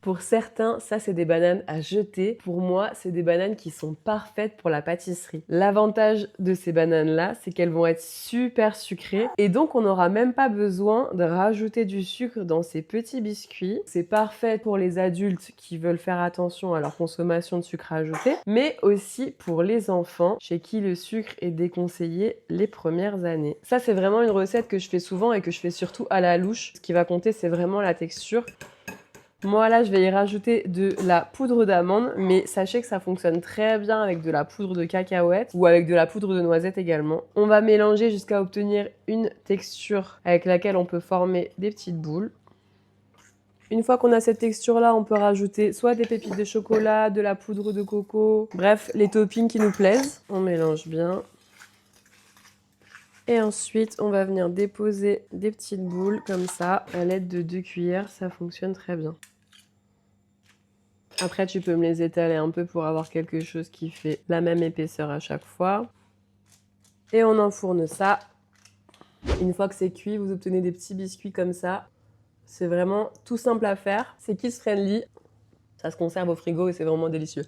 Pour certains, ça c'est des bananes à jeter. Pour moi, c'est des bananes qui sont parfaites pour la pâtisserie. L'avantage de ces bananes-là, c'est qu'elles vont être super sucrées et donc on n'aura même pas besoin de rajouter du sucre dans ces petits biscuits. C'est parfait pour les adultes qui veulent faire attention à leur consommation de sucre ajouté, mais aussi pour les enfants chez qui le sucre est déconseillé les premières années. Ça, c'est vraiment une recette que je fais souvent et que je fais surtout à la louche. Ce qui va compter, c'est vraiment la texture. Moi là, je vais y rajouter de la poudre d'amande, mais sachez que ça fonctionne très bien avec de la poudre de cacahuète ou avec de la poudre de noisette également. On va mélanger jusqu'à obtenir une texture avec laquelle on peut former des petites boules. Une fois qu'on a cette texture-là, on peut rajouter soit des pépites de chocolat, de la poudre de coco, bref, les toppings qui nous plaisent. On mélange bien. Et ensuite, on va venir déposer des petites boules comme ça, à l'aide de 2 cuillères, ça fonctionne très bien. Après, tu peux me les étaler un peu pour avoir quelque chose qui fait la même épaisseur à chaque fois. Et on enfourne ça. Une fois que c'est cuit, vous obtenez des petits biscuits comme ça. C'est vraiment tout simple à faire. C'est kids friendly. Ça se conserve au frigo et c'est vraiment délicieux.